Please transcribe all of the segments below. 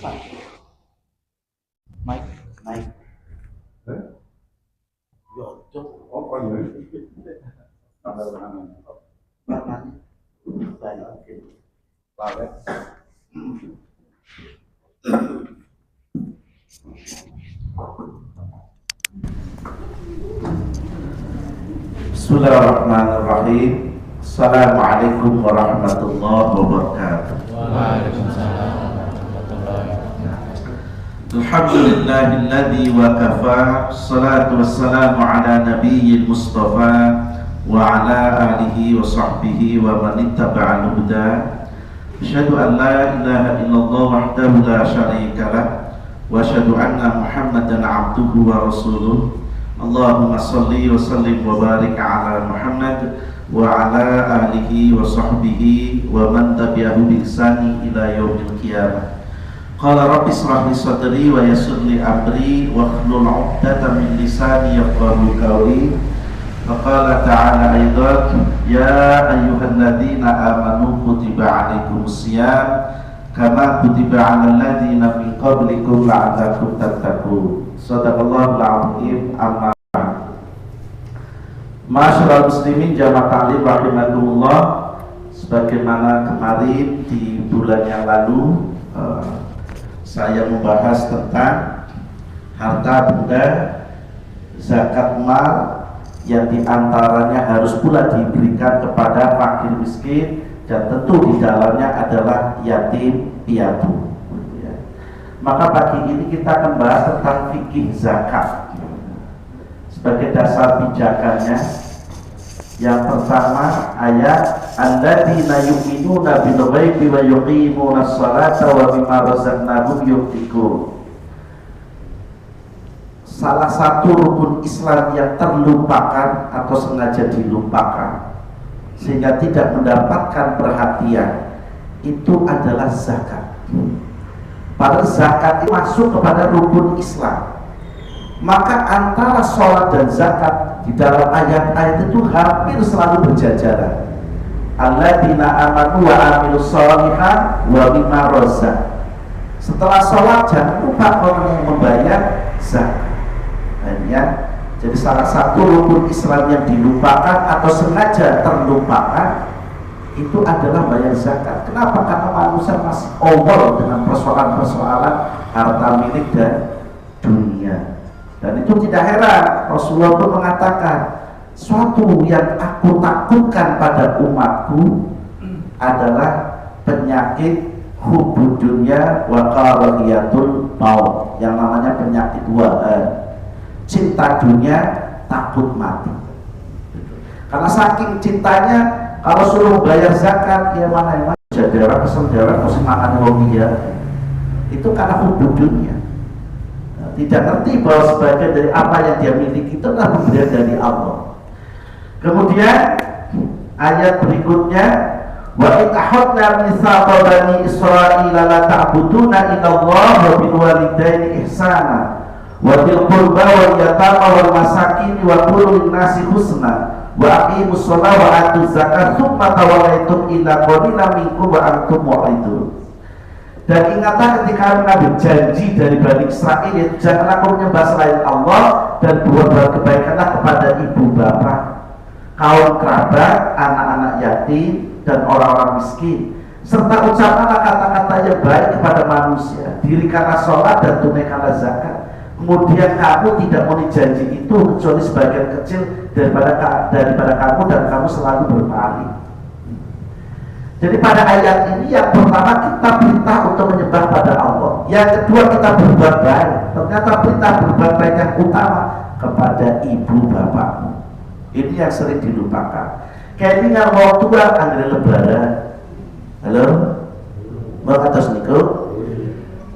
Mike. Ya, cok. Apa ya? Tanda tangan. Tangan. Oke. Lawet. Bismillahirrahmanirrahim. Assalamualaikum warahmatullahi wabarakatuh. Waalaikumsalam warahmatullahi wabarakatuh. Alhamdulillahilladzi wa kafa. Salatu wassalamu ala nabiyyil mustafa wa ala alihi wa sahbihi wa man ittaba'al huda. Asyhadu an la ilaha illallah wahdahu la syarika lah wa asyhadu anna Muhammadan abduhu wa rasuluh. Allahumma salli wa sallim wa barik ala Muhammad wa ala alihi wa sahbihi wa man tabi'ahu bi ihsani ila yaumil qiyamah. Qala rabbi ishrah li sadri wa yassir li amri wa hlul 'uqdatam min lisani yafqahu qawli. Wa qala ta'ala aidan ya ayyuhalladzina amanu kutiba 'alaikumus shiyam kama kutiba 'alal ladzina min qablikum la'allakum tattaqun. Shadaqallahul 'azim. Amma Masyaallah muslimin jamaah taklim rahimakumullah, sebagaimana kemarin di bulan yang lalu saya membahas tentang harta benda zakat mal yang diantaranya harus pula diberikan kepada fakir miskin dan tentu di dalamnya adalah yatim piatu. Maka pagi ini kita akan bahas tentang fikih zakat. Sebagai dasar pijakannya, yang pertama ayat alladzina yu'minuna bil ghaibi wa yuqimuna sholata wa mimma razaqnahum yunfiqun. Salah satu rukun Islam yang terlupakan atau sengaja dilupakan sehingga tidak mendapatkan perhatian itu adalah zakat. Padahal zakat itu masuk kepada rukun Islam. Maka antara sholat dan zakat di dalam ayat-ayat itu hampir selalu berjajaran. Alladzina amanu wa amilus sholihat wa mimma razaq. Setelah sholat jangan lupa orang yang membayar zakat. Jadi salah satu rukun Islam yang dilupakan atau sengaja terlupakan itu adalah bayar zakat. Kenapa? Karena manusia masih over dengan persoalan-persoalan harta milik dan dunia. Dan itu tidak heran, Rasulullah pun mengatakan suatu yang aku takutkan pada umatku adalah penyakit hubud dunya wa karahiyatul maut, yang namanya penyakit wahan, cinta dunia, takut mati. Karena saking cintanya, kalau suruh bayar zakat, ya mana jadara kesendara mesti makan wong dia, itu karena hubud dunia. Tidak ngerti bahwa sebagian dari apa yang dia miliki itu adalah pemberian dari Allah. Kemudian ayat berikutnya, wa in ahadna mitsaqa bani Israil la ta'buduna illallah wa bil walidaini ihsana wa bil qurba wal yatama wal masakin wa qul lin nasi husna wa aqimus sholata wa atuz zakat tsumma tawallaitum illa qalilan minkum wa antum mu'ridun. Dan ingatlah ketika Nabi janji dari Bani Israil, janganlah kamu menyembah selain Allah dan buat kebaikanlah kepada ibu bapak, kaum kerabat, anak-anak yatim dan orang-orang miskin, serta ucapkanlah kata-kata yang baik kepada manusia, dirikanlah sholat dan tunaikanlah zakat. Kemudian kamu tidak memenuhi janji itu kecuali sebagian kecil daripada kamu, dan kamu selalu berpaling. Jadi pada ayat ini yang pertama kita perintah untuk menyembah pada Allah. Yang kedua kita berbuat baik. Ternyata perintah berbuat baik yang utama kepada ibu bapakmu. Ini yang sering dilupakan. Kayak ini yang mau tua anggere lebaran. Halo? Mau atas niku?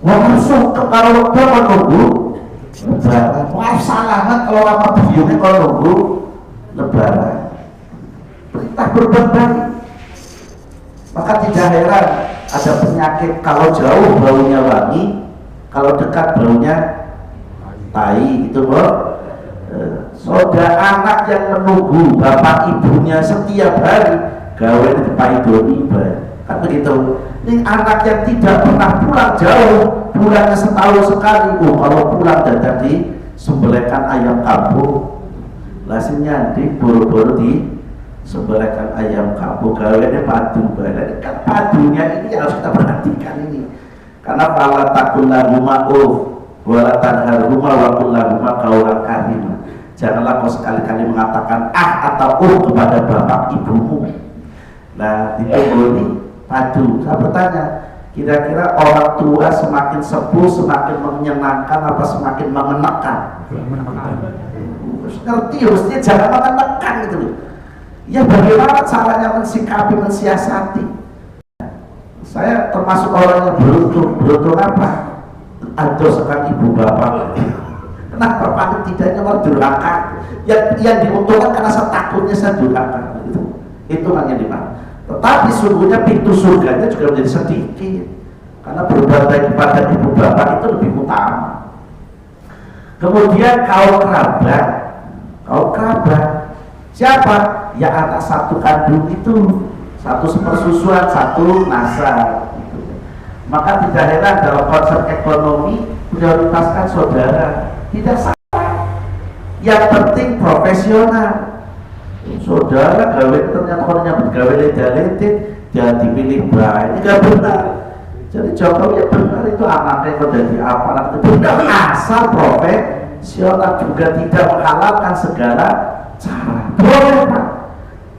Wong musuh karo bapak nunggu lebaran. Wah salah kalau apa biungnya kalau nunggu lebaran. Perintah berbuat baik. Maka tidak heran ada penyakit, kalau jauh baunya wangi, kalau dekat baunya tai, itu loh. Soda anak yang menunggu bapak ibunya setiap hari gawe di pai doni, kan begitu. Ini anak yang tidak pernah pulang jauh, pulangnya setahun sekali. Kalau pulang dadak di sembelihkan ayam kampung, lasnya di boro-boro di sembelihkan ayam kampung, gawe padu balik. Kan padunya ini harus kita perhatikan ini, karena pala takullahuma wala tanharhuma wa kullahuma qaulan karima. Janganlah kau sekali-kali mengatakan atau kepada bapak ibumu. Nah, itu ini padu. Saya bertanya, kira-kira orang tua semakin sepuh semakin menyenangkan apa semakin mengenakan? Harus ngerti, harusnya jangan mengenakan gitu loh. Ya bagaimana caranya mensikapi, mensiasati? Saya termasuk orang yang beruntung apa? Ada sekarang ibu bapak. Kenapa paling tidaknya malah durhaka? Yang diuntungkan karena saya takutnya saya durhaka. Itu hanya dimana. Tetapi sungguhnya pintu surganya juga menjadi sedikit, karena berbuat baik kepada ibu bapak itu lebih utama. Kemudian kaum kerabat, siapa? Ya anak satu kandung itu, satu sepersusuan, satu nasab. Maka tidak heran dalam konsep ekonomi prioritaskan saudara. Tidak salah. Yang penting profesional. Saudara gawe ternyata kalau nyambut gawe leda-leda jangan dipilih baik, ini gak benar. Jadi Jokowi ya benar, itu anaknya menjadi aparat itu benar, asal profesional juga tidak menghalalkan segala cara. Boleh Pak.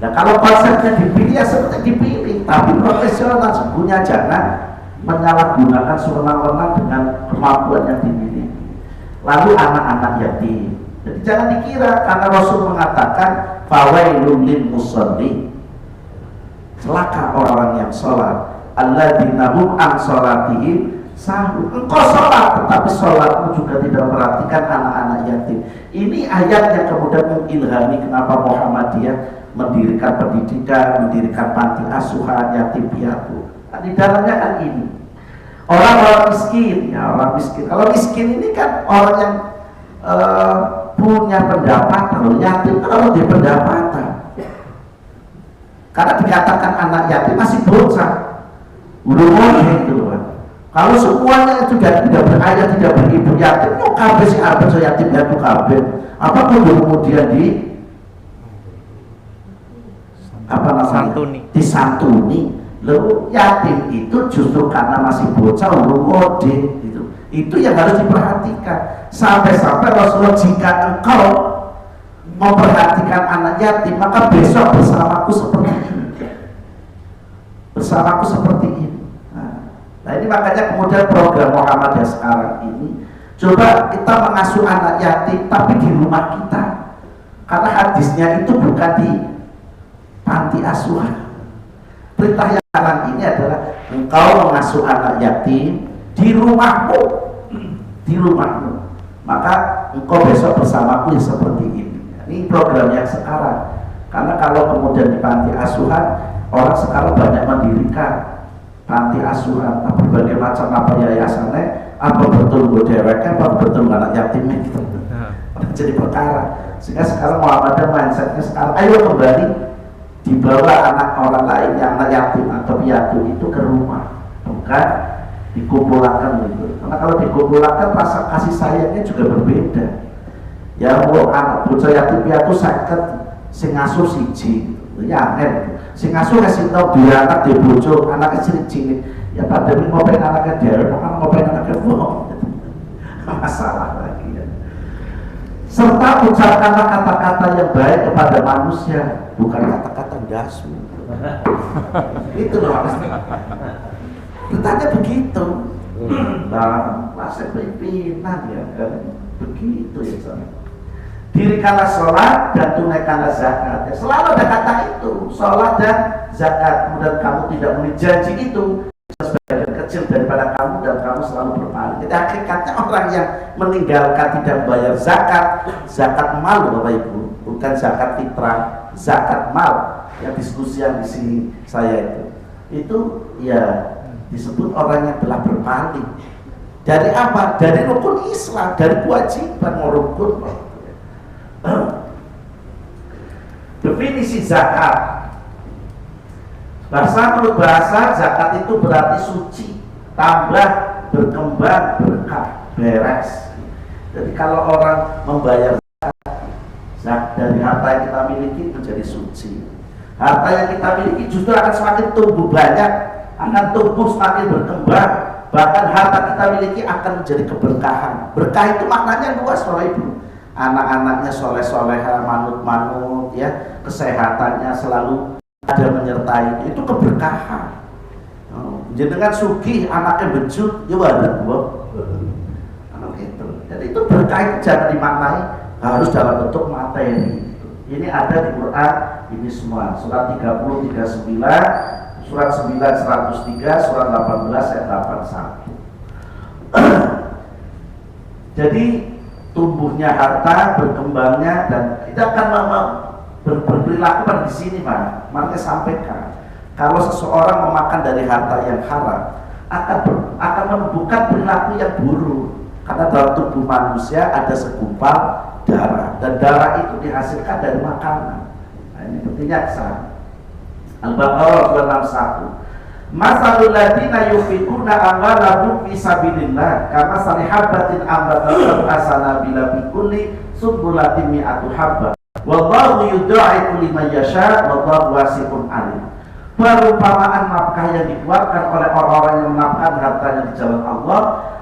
Nah kalau konsepnya dipilih ya seperti dipilih, tapi profesional sesungguhnya jangan menyalahgunakan sewenang-wenang dengan kemampuan yang dimiliki. Lalu anak-anak yatim, jadi jangan dikira karena Rasul mengatakan fawailun lil musalli, celaka orang yang sholat, alladzina hum an sholatihim sahun. Engkau sholat tetapi sholatmu juga tidak memperhatikan anak-anak yatim. Ini ayat yang kemudian mengilhami kenapa Muhammadiyah mendirikan pendidikan, mendirikan panti asuhan yatim piatu. Nah, di dalamnya kan ini orang miskin, ya orang miskin. Kalau miskin ini kan orang yang punya pendapatan, yatim kalau dia pendapatan, karena dikatakan anak yatim masih bocah, udah gitu kan. Kalau semuanya juga tidak berayah, tidak beribu yatim, no kabeh si abad so yatim ya kabeh. Apa kemudian apa namanya? Disantuni. Lalu yatim itu justru karena masih bocah urung mode gitu. Itu yang harus diperhatikan. Sampai-sampai Rasulullah, jika engkau memperhatikan anak yatim, maka besok bersamaku seperti ini. Bersamaku seperti ini. Nah ini makanya kemudian program Muhammadiyah sekarang ini coba kita mengasuh anak yatim tapi di rumah kita. Karena hadisnya itu bukan di panti asuhan. Perintah yang sekarang ini adalah engkau mengasuh anak yatim di rumahmu, maka engkau besok bersamaku ya seperti ini. Ini program yang sekarang. Karena kalau kemudian di panti asuhan, orang sekarang banyak mendirikan panti asuhan, berbagai macam apa yayasannya, apa betul gue dewek, apa betul anak yatimnya gitu. Jadi perkara. Sehingga sekarang Muhammadiyah mindsetnya sekarang, ayo kembali dibawa anak orang lain yang anak yatim atau piatu itu ke rumah, bukan dikumpulkan gitu. Karena kalau dikumpulkan rasa kasih sayangnya juga berbeda. Ya mau anak bocah yatim piatu sakit sing ngasuh siji, ya aneh. Sing ngasuh kasih tau dia anak dia bojo, anak cilik-cilik. Ya pandemi ngopen anaknya dia, bukan ngopen anaknya bohong. Masalah lagi ya. Serta ucapkanlah kata-kata yang baik kepada manusia, bukan kata-kata dasmu. Itu loh maksudnya. Bertanya begitu. Nah, masa pimpinan ya kan begitu ya soalnya. Dirikanlah sholat dan tunaikanlah zakat. Ya, selalu ada kata itu, sholat dan zakat. Kemudian kamu tidak memenuhi janji itu, sebagian kecil daripada kamu dan kamu selalu berpaling. Jadi hakikatnya orang yang meninggalkan tidak bayar zakat, zakat mal Bapak Ibu, bukan zakat fitrah, zakat mal. Yang diskusi yang di sini saya itu ya disebut orang yang telah berpaling. Dari apa? Dari rukun Islam, dari kewajiban merukun. Definisi zakat. Menurut bahasa zakat itu berarti suci, tambah, berkembang, berkah, beres. Jadi kalau orang membayar zakat dari harta yang kita miliki menjadi suci. Harta yang kita miliki justru akan semakin tumbuh banyak, akan tumbuh semakin berkembang. Bahkan harta kita miliki akan menjadi keberkahan. Berkah itu maknanya luas, Bapak Ibu. Anak-anaknya soleh-soleha, manut-manut, ya, kesehatannya selalu ada menyertai, itu keberkahan. Jenengan sugih, anaknya bejut, ya waduh, anak itu. Jadi itu berkah itu jangan dimaknai harus dalam bentuk materi. Ini ada di Quran, ini semua. Surat 30, 39, surat 9, 103, surat 18, ayat 81. Jadi tumbuhnya harta, berkembangnya, dan kita akan berperilaku pada di sini, Pak. Makanya sampaikan, kalau seseorang memakan dari harta yang haram, akan menumbuhkan perilaku yang buruk. Karena dalam tubuh manusia ada segumpal darah, dan darah itu dihasilkan dari makanan. Nah, ini pentingnya kesana. Al-Baqarah 261. Masalul ladina yunfiquna amwalahum fi sabilillah kama salihabatin ambatat asana bila bikulli sumbulatin mi'atu habba wallahu yudha'ifu liman yasha wallahu wasi'un alim. Perumpamaan nafkah yang dikeluarkan oleh orang-orang yang menafkahkan hartanya di jalan Allah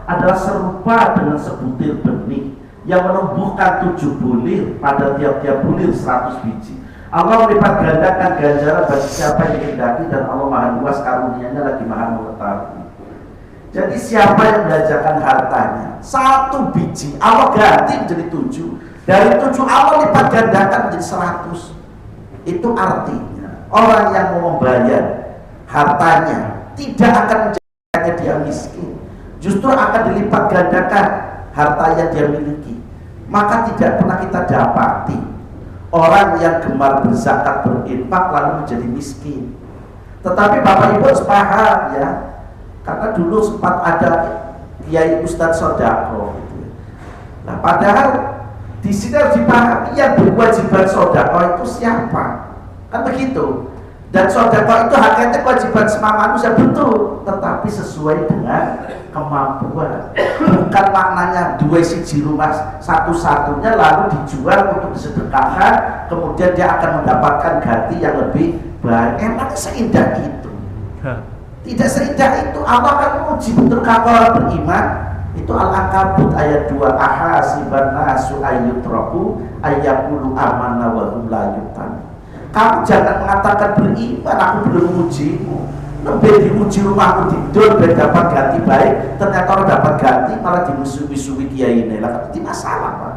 adalah serupa dengan sebutir benih yang menumbuhkan 7 bulir, pada tiap-tiap bulir 100 biji. Allah melipat gandakan ganjaran bagi siapa yang dikehendaki, dan Allah Maha luas karunia-Nya lagi Maha mengetahui. Jadi siapa yang belanjakan hartanya 1 biji, Allah ganti menjadi 7. Dari 7 Allah lipat gandakan menjadi 100. Itu artinya orang yang mau membayar hartanya tidak akan menjadikannya dia miskin, justru akan dilipat gandakan harta yang dia miliki. Maka tidak pernah kita dapati orang yang gemar berzakat, berinfak lalu menjadi miskin. Tetapi Bapak Ibu harus paham, ya, karena dulu sempat ada Kiai Ustadz Sodako gitu. Nah, padahal di sini harus dipahami yang berkewajiban sodako itu siapa, kan begitu. Dan sodako itu hakikatnya kewajiban semua manusia, betul, tetapi sesuai dengan kemampuan. Bukan maknanya dua siji rumah satu-satunya lalu dijual untuk disedekahkan, kemudian dia akan mendapatkan ganti yang lebih baik. Emangnya seindah itu? Tidak seindah itu. Allah akan menguji betul kalau orang beriman. Itu Al-Ankabut ayat 2. Ahasiban nasu ayyutraku ayyaqulu amanna wa hum la yuftanu. Kamu jangan mengatakan beriman, aku belum mengujimu. Lebih diuji rumahmu tidur biar dapat ganti baik, ternyata orang dapat ganti malah dimusuhi-musuhi kiai ini. Lah itu masalah, Pak.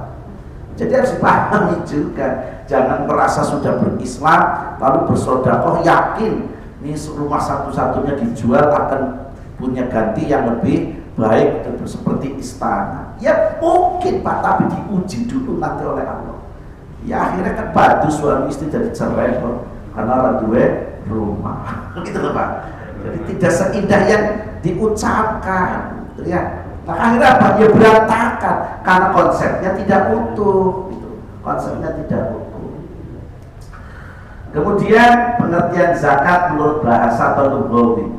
Jadi harus dipahami juga, jangan merasa sudah berislam lalu bersedekah yakin ini rumah satu-satunya dijual akan punya ganti yang lebih baik seperti istana. Ya mungkin, Pak, tapi diuji dulu nanti oleh Allah. Ya akhirnya kan batu suami istri jadi cerai karena orang dua rumah. Gitu loh, Pak. Jadi tidak seindah yang diucapkan, ya. Nah, akhirnya apa? Ya berantakan karena konsepnya tidak utuh, gitu. Konsepnya tidak utuh. Kemudian pengertian zakat menurut bahasa atau lughawi.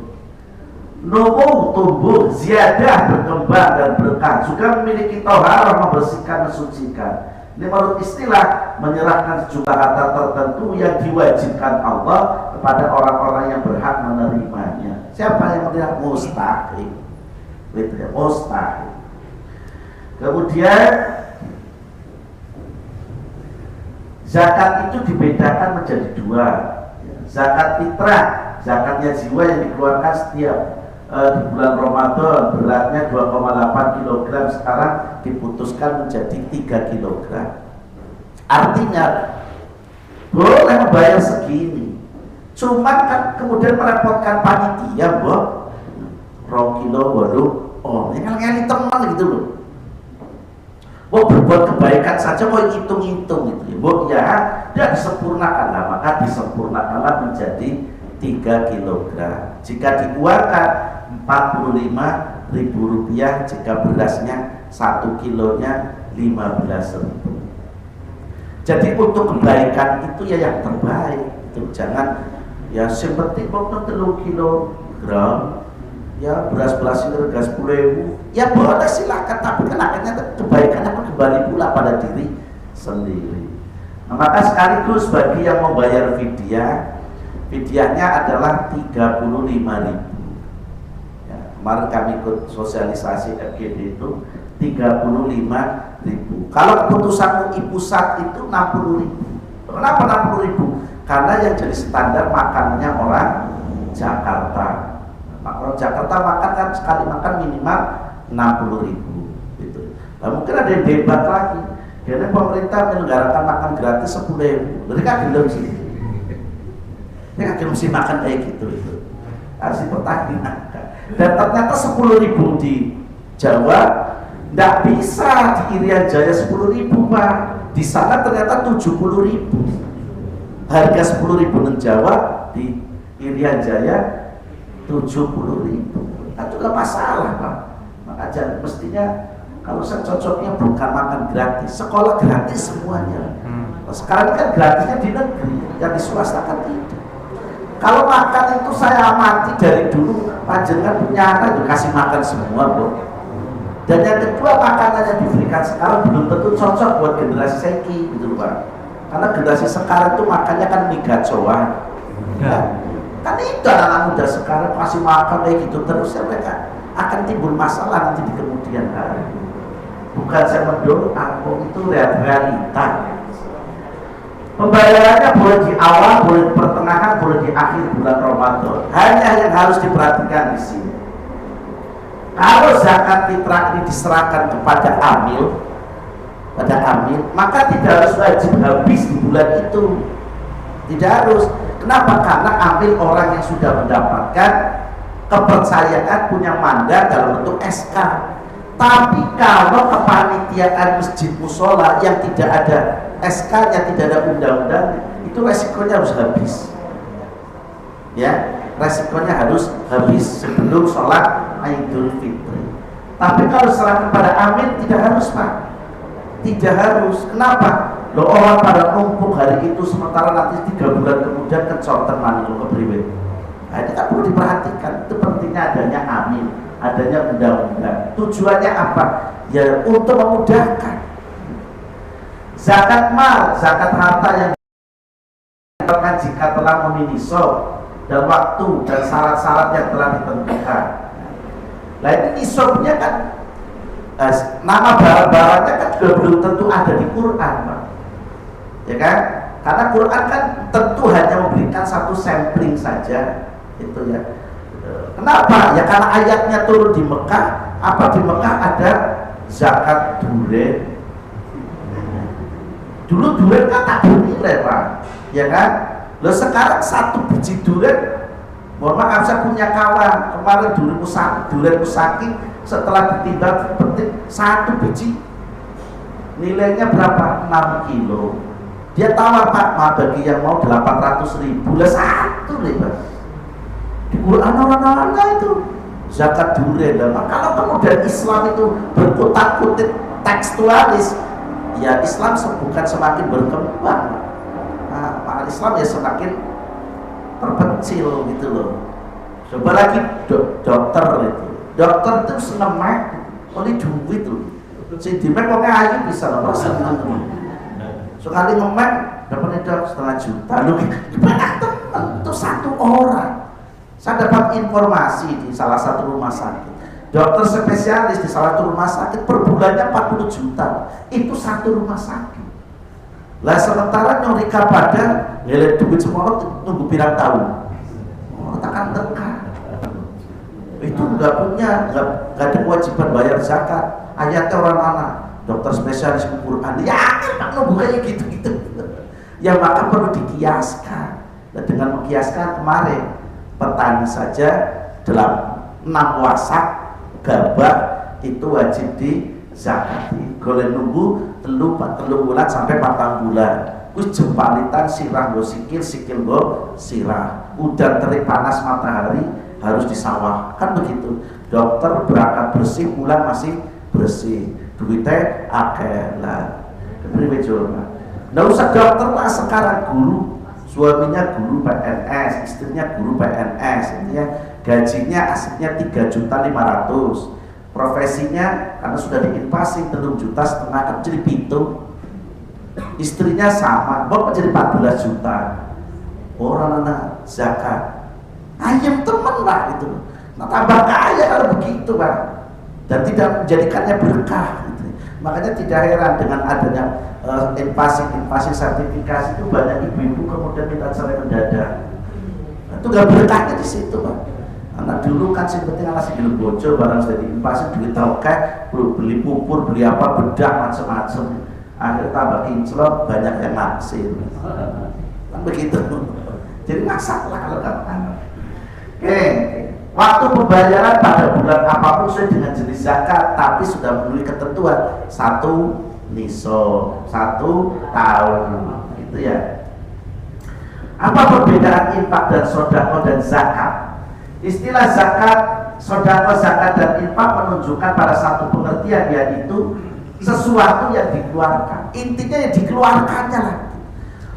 Numu, tumbuh, ziyadah, berkembang dan berkah, juga memiliki toharah, membersihkan, mensucikan. Ini menurut istilah menyerahkan sejumlah harta tertentu yang diwajibkan Allah kepada orang-orang yang berhak menerimanya. Siapa yang menerima? Mustahil. Gitu ya, mustahil. Kemudian zakat itu dibedakan menjadi 2. Zakat fitrah, zakatnya jiwa yang dikeluarkan setiap di bulan Ramadan, beratnya 2,8 kg, sekarang diputuskan menjadi 3 kg. Artinya boleh membayar segini, cuma kan kemudian merepotkan panitia, Boh. 2 kilo baru, oh ngeli teman gitu loh. Boh berbuat kebaikan saja kok hitung-hitung gitu ya. Boh ya, dia disempurnakan lah, maka disempurnakanlah menjadi 3 kg. Jika dikeluarkan 45.000 rupiah, jika berasnya 1 kilonya 15.000. Jadi untuk kebaikan itu ya yang terbaik. Itu jangan Ya sing penting kok 3 kilogram, ya beras ini harga 10.000, ya boleh silakan, tapi kan akhirnya kebaikan akan kembali pula pada diri sendiri. Nah, maka sekaligus bagi yang mau bayar fidyahnya adalah 35.000. Ya, kemarin kami ikut sosialisasi FGD itu 35.000. Kalau keputusan MUI pusat itu 60.000. Kenapa 60.000? Karena yang jadi standar makannya orang Jakarta. Orang Jakarta makan kan sekali makan minimal 60.000 gitu. Nah, mungkin ada yang debat lagi. Karena pemerintah menyelenggarakan makan gratis 10.000. Jadi kan belum sih. Ini kan mesti makan kayak gitu itu. Harus dipertanyakan. Dan ternyata 10.000 di Jawa tidak bisa, di Irian Jaya 10.000 Pak. Di sana ternyata 70.000. Harga 10.000 di Jawa, di Irian Jaya 70.000. Kan juga masalah Pak. Maka mestinya kalau saya cocoknya bukan makan gratis, sekolah gratis semuanya. Sekarang kan gratisnya di negeri, yang di swasta kan tidak. Kalau makan itu saya amati dari dulu, panjenengan punya anak juga kasih makan semua kok. Dan yang kedua, makanan yang diberikan sekarang belum tentu cocok buat generasi saiki gitu Pak. Karena generasi sekarang itu makannya kan mie gacoan. Ya. Kan itu anak muda sekarang masih makan kayak gitu terus, ya mereka akan timbul masalah nanti di kemudian hari. Bukan saya mendorong, itu realita. Pembayarannya boleh di awal, boleh di pertengahan, boleh di akhir bulan Ramadan. Hanya yang harus diperhatikan di sini. Kalau zakat fitrah ini diserahkan kepada amil, maka tidak harus wajib habis di bulan itu. Tidak harus. Kenapa? Karena amil orang yang sudah mendapatkan kepercayaan, punya mandat dalam bentuk SK. Tapi kalau kepanitiaan masjid musola yang tidak ada SK-nya, tidak ada undang-undang, itu resikonya harus habis. Ya, resikonya harus habis sebelum sholat Idul Fitri. Tapi kalau serahkan pada amil tidak harus Pak. Tidak harus. Kenapa? Loh, orang pada numpuk hari itu sementara nanti 3 bulan kemudian kecorten mani lo kepriwe. Nah, ini kan perlu diperhatikan. Itu pentingnya adanya amil, adanya undang-undang. Tujuannya apa? Ya untuk memudahkan. Zakat mal, zakat harta yang dikeluarkan jika telah memenuhi nisab dan waktu dan syarat-syarat yang telah ditentukan. Nah ini nisabnya kan, nama barang-barangnya kan juga belum tentu ada di Quran Pak. Ya kan? Karena Quran kan tentu hanya memberikan satu sampling saja itu ya. Kenapa? Ya karena ayatnya turun di Mekah. Apa di Mekah ada zakat duren. Dulu duren kan tak bernilai Pak, ya kan? Loh sekarang 1 biji duren, mohon maaf saya punya kawan kemarin duren musaki setelah ditimbang penting 1 biji nilainya berapa? 6 kilo. Dia tawar Pak, bagi yang mau 800.000 lah 1 nih Pak. Di Quran orang-orang itu zakat duren. Nah, kalau kemudian Islam itu berkutat-kutit tekstualis, ya Islam bukan semakin berkembang, nah, Islam ya semakin terpencil gitu loh. Coba lagi dokter itu senemek oleh duit tuh. Si dimek pokoknya aja bisa loh seneng. Sekali ngemek dapatnya 1,5 juta. Loh gimana teman itu 1 orang. Saya dapat informasi di salah satu rumah sakit, dokter spesialis di salah satu rumah sakit per bulannya 40 juta. Itu 1 rumah sakit. Lah sementara nyorika pada ngelek duit semua nunggu pirang tahun. Oh, takkan tekan. Itu nggak ada kewajiban bayar zakat. Ayatnya orang mana? Dokter spesialis Quran. Ya, kan nunggu kayak gitu-gitu. Ya maka perlu dikiaskan. Dan dengan mengkiaskan kemarin petani saja dalam 6 wasak gabah itu wajib di zakati. Golek nunggu telu bulan sampai 4 bulan. Wis jempalitan sirah go sikil go sirah. Udan terik panas matahari harus di sawah. Kan begitu. Dokter berangkat bersih, pulang masih bersih. Duitnya akeh lah. Kepriwe coba. Nggak usah dokter lah sekarang guru suaminya guru PNS, istrinya guru PNS, ya, gajinya aslinya 3.500.000, profesinya karena sudah diinvasi 3,5 juta kan jadi pitung, istrinya sama, mau menjadi 14 juta, orang anak zakat, ayam temen lah itu, nah tambah kaya kalau begitu Pak, dan tidak menjadikannya berkah. Gitu. Makanya tidak heran dengan adanya invasi sertifikasi itu banyak ibu-ibu kemudian minta cerai mendadak. Itu gak berkahnya di situ Pak. Anak dulu kan sing penting anak segala bojo barang sudah diinvasi duit tauke, beli pupur, beli apa bedak macam-macam. Akhirnya tambah kinclot banyak yang naksir. Kan begitu. Jadi masalah kalau katakan. Oke. Waktu pembayaran pada bulan apapun sesuai dengan jenis zakat, tapi sudah memenuhi ketentuan 1 nisab, 1 tahun, gitu ya. Apa perbedaan infak dan sedekah dan zakat? Istilah zakat, sedekah, zakat dan infak menunjukkan pada satu pengertian, yaitu sesuatu yang dikeluarkan. Intinya yang dikeluarkannya lah.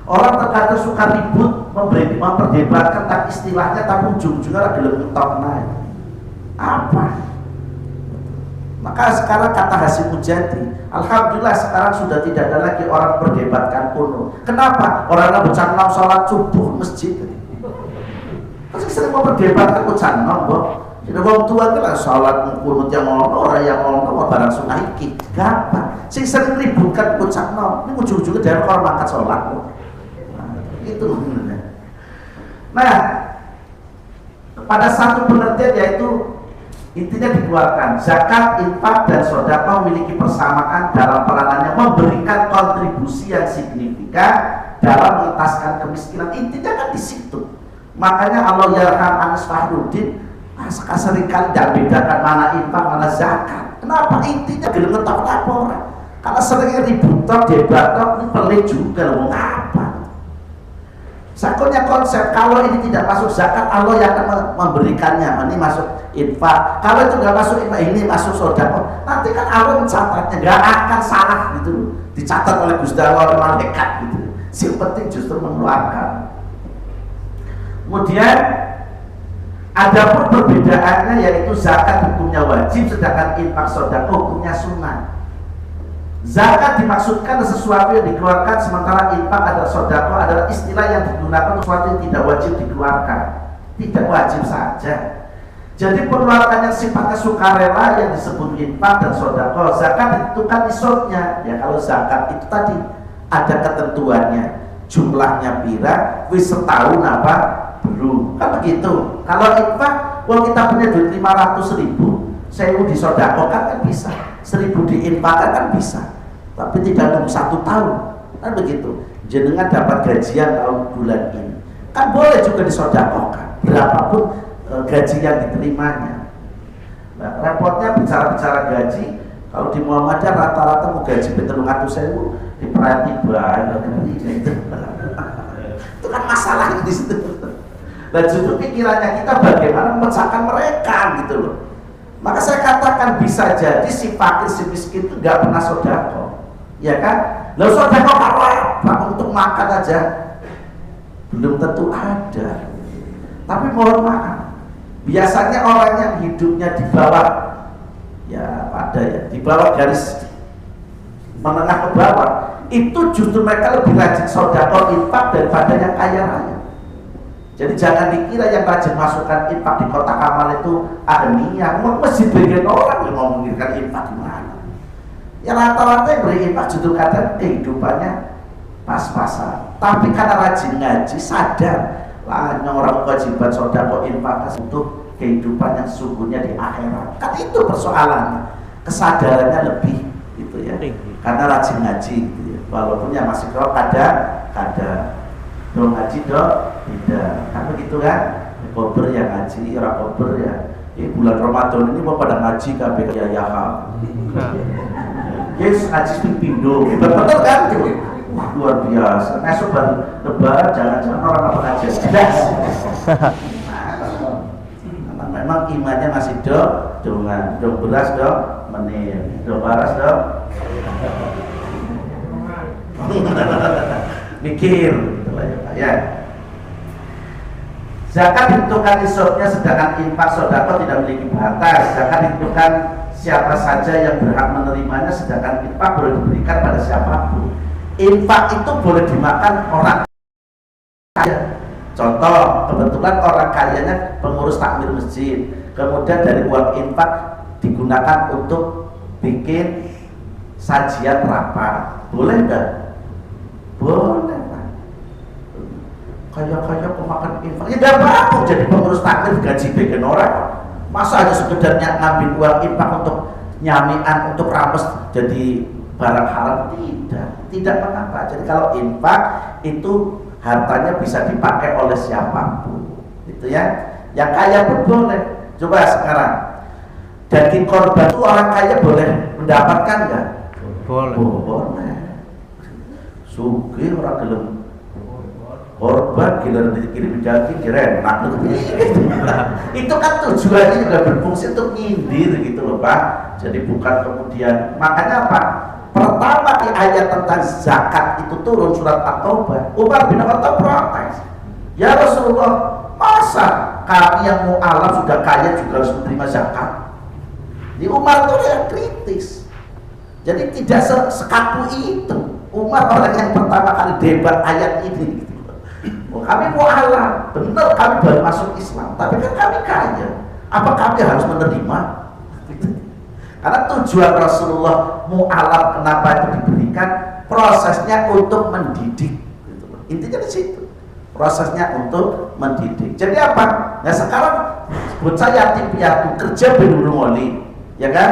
Orang terkadang suka ribut memperdebatkan tentang istilahnya, tapi ujung-ujungnya lagi ngetok naik. Apa? Maka sekarang kata Hasyim Mujadi, alhamdulillah sekarang sudah tidak ada lagi orang perdebatkan kuno. Kenapa? Orang bocah nom sholat subuh masjid. Pasti sering memperdebatkan bocah nom, kok. Jadi orang tua itu lah sholat kunut yang ngono, orang yang ngono barang sunah iki. Gampang. Sering ributkan bocah nom. Ini ujung-ujungnya dari orang makan sholat. Itu nah, pada satu pengertian yaitu intinya dikeluarkan. Zakat, infak dan sedekah memiliki persamaan dalam peranannya memberikan kontribusi yang signifikan dalam mengentaskan kemiskinan. Intinya kan di situ. Makanya Allah yarham Anas Fahrudin seringkali tidak bedakan mana infak mana zakat. Kenapa? Intinya gelem ngetok laporan. Karena seringnya ribut debat ini pelik juga loh. Apa? Sakunya konsep, kalau ini tidak masuk zakat, Allah yang akan memberikannya. Ini masuk infak. Kalau itu nggak masuk infak, ini masuk sedekah. Nanti kan Allah mencatatnya, nggak akan salah gitu. Dicatat oleh Gusti Allah, oleh malaikat gitu. Yang penting justru mengeluarkan. Kemudian adapun perbedaannya yaitu zakat hukumnya wajib, sedangkan infak sedekah hukumnya sunnah. Zakat dimaksudkan sesuatu yang dikeluarkan, sementara infak adalah sedekah adalah istilah yang digunakan untuk sesuatu yang tidak wajib dikeluarkan. Tidak wajib saja. Jadi pengeluaran yang sifatnya sukarela yang disebut infak dan sedekah. Zakat ditentukan nisabnya. Ya kalau zakat itu tadi ada ketentuannya. Jumlahnya pira, wis setahun apa belum. Kan begitu. Kalau infak, kalau kita punya duit 500.000, 1.000 disedekahkan kan bisa. 1.000 diinfakkan kan bisa, tapi tidak nunggu 1 tahun kan begitu. Jenengan dapat gajian tahun bulan ini kan boleh juga disedekahkan berapapun gaji yang diterimanya. Nah, repotnya bicara-bicara gaji, kalau di Muhammadiyah rata-rata mau gaji 300.000 diperhati banget itu kan masalah di situ. Dan justru pikirannya kita bagaimana memecahkan mereka gitu loh. Maka saya katakan bisa jadi si fakir, si miskin itu nggak pernah sedekah, ya kan? Lalu sedekah apa? Untuk makan aja belum tentu ada. Tapi mohon maaf, biasanya orang yang hidupnya di bawah, ya ada ya, di bawah garis menengah ke bawah, itu justru mereka lebih rajin sedekah infak daripada yang kaya raya. Jadi jangan dikira yang rajin masukkan infak di kota Kamal itu ahniyah. Masjid bagian orang yang mau mengirimkan infak di mana? Ya rata-rata yang beri infak justru kadang kehidupannya pas-pasan. Tapi karena rajin ngaji sadar lah orang kewajiban sedekah infak untuk kehidupan yang sesungguhnya di akhirat. Kan itu persoalannya. Kesadarannya lebih gitu ya. Karena rajin ngaji gitu ya. Walaupun yang masih kau kadang dong ngaji dong tidak kan begitu kan, kober yang ngaji orang kober ya. Bulan Ramadan ini mau pada ngaji kabeh ya yes ngaji pindo betul kan tuh. Wah luar biasa. Esok baru lebaran jangan-jangan orang apa ngaji nah, memang imannya masih dong beras dong menir dong baras dong mikir ya Zakat ditentukan nisabnya, sedangkan infak sedekah tidak memiliki batas. Zakat ditentukan siapa saja yang berhak menerimanya, sedangkan infak boleh diberikan pada siapapun. Infak itu boleh dimakan orang kaya. Contoh, kebetulan orang kayanya pengurus takmir masjid, kemudian dari uang infak digunakan untuk bikin sajian rapat, boleh enggak? Boleh, Pak. Kaya-kaya kok makan infak, ya enggak apa-apa jadi pengurus takmir gaji bikin orang. Masa hanya sekedar ngambil uang infak untuk nyamian, untuk rames jadi barang haram? Tidak mengapa. Jadi kalau infak itu hartanya bisa dipakai oleh siapapun, gitu ya. Yang kaya pun boleh. Coba sekarang daging korban itu orang kaya boleh mendapatkan nggak? Boleh. Boleh. Sugih orang gelem korban giliran dikirim daging enak. Itu kan tujuannya juga berfungsi untuk nyindir gitu loh Pak. Jadi bukan kemudian, makanya apa? Pertama di ayat tentang zakat itu turun surat At-Taubah, Umar bin Khattab protes, ya Rasulullah, masa kami yang mu'alaf sudah kaya juga harus menerima zakat? Di Umar itu yang kritis. Jadi tidak sekaku itu. Umar orang yang pertama kali debat ayat ini. Kami mu'alaf, benar kami baru masuk Islam, tapi kan kami kaya. Apa kami harus menerima? Karena tujuan Rasulullah mu'alaf kenapa itu diberikan, prosesnya untuk mendidik. Intinya di situ. Prosesnya untuk mendidik. Jadi apa? Nah sekarang bocah yatim piatu kerja belum ngoli, ya kan?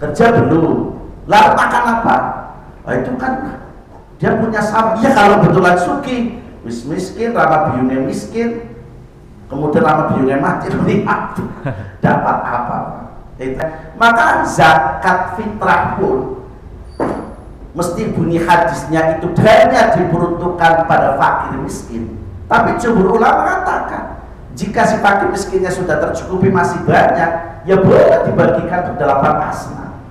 Kerja belum. Lalu makan apa? Nah, itu kan dia punya sawah. Ya kalau betulan suki, miskin, rama biyune miskin, kemudian rama biyune mati, dapat apa? Maka zakat fitrah pun mesti bunyi hadisnya itu dana diperuntukkan pada fakir miskin. Tapi jumhur ulama mengatakan jika si fakir miskinnya sudah tercukupi masih banyak, ya boleh dibagikan untuk 8 asnaf.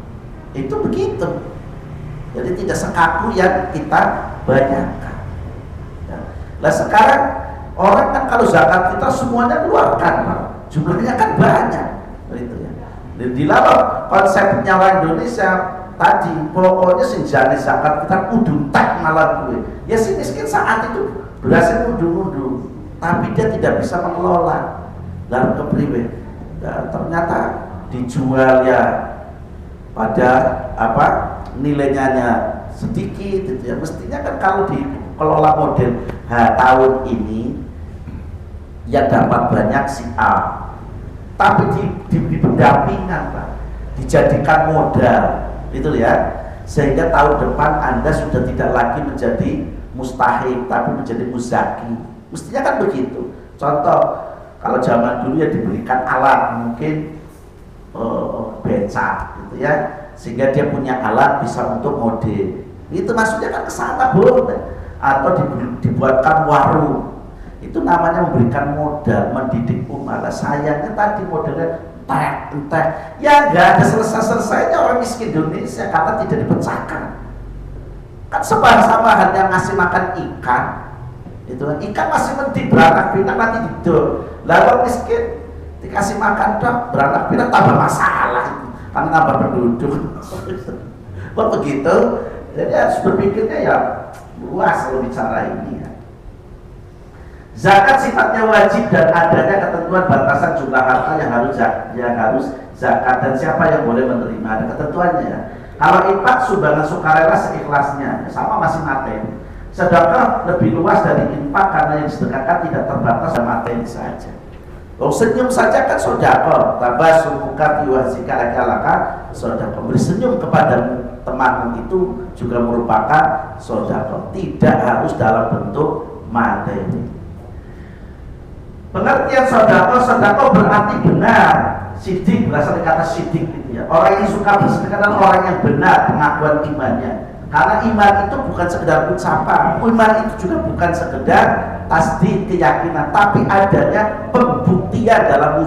Itu begitu. Jadi tidak sekaku yang kita banyakkan. Nah sekarang orang kan kalau zakat kita semuanya keluarkan, jumlahnya kan banyak. Begitu ya. Di dalam konsepnya orang Indonesia tadi pokoknya senjani zakat kita kudu tak malah gue. Ya si miskin saat itu berhasil mundur-mundur, tapi dia tidak bisa mengelola. Lalu kepriwe? Nah, ternyata dijual ya pada apa nilainya sedikit gitu ya. Mestinya kan kalau dikelola model tahun ini ya dapat banyak si A, tapi di pendampingan Pak, dijadikan modal itu ya, sehingga tahun depan Anda sudah tidak lagi menjadi mustahik tapi menjadi muzaki. Mestinya kan begitu. Contoh kalau zaman dulu ya diberikan alat mungkin becak gitu ya, sehingga dia punya alat bisa untuk mode. Itu maksudnya kan kesana boleh. Atau dibuatkan warung. Itu namanya memberikan modal, mendidik umat. Sayangnya tadi modelnya entek, ya nggak ada selesai-selesainya orang miskin Indonesia karena tidak dipecahkan. Kan sebahas-bahan yang ngasih makan ikan, itu kan ikan masih mending beranak pinak nanti hidup. Lalu miskin dikasih makan dok beranak pinak tambah masalah, karena tambah penduduk. Kok begitu? Jadi harus berpikirnya ya luas kalau bicara ini ya. Zakat sifatnya wajib dan adanya ketentuan batasan jumlah harta yang harus zakat dan siapa yang boleh menerima, ada ketentuannya ya. Kalau infak sumbangan sukarela seikhlasnya, sama masih materi. Sedekah lebih luas dari infak karena yang disedekahkan tidak terbatas sama materi saja. Oh, senyum saja kan sedekah, tabasum muka biwahzika laka sedekah. Beri senyum kepada temanmu itu juga merupakan sedekah, tidak harus dalam bentuk materi. Pengertian sedekah berarti benar. Sidik berasal dari kata sidik gitu ya. Orang yang suka bersedekah adalah orang yang benar pengakuan imannya. Karena iman itu bukan sekedar ucapan, iman itu juga bukan sekedar tasdik keyakinan, tapi adanya pembuktian dalam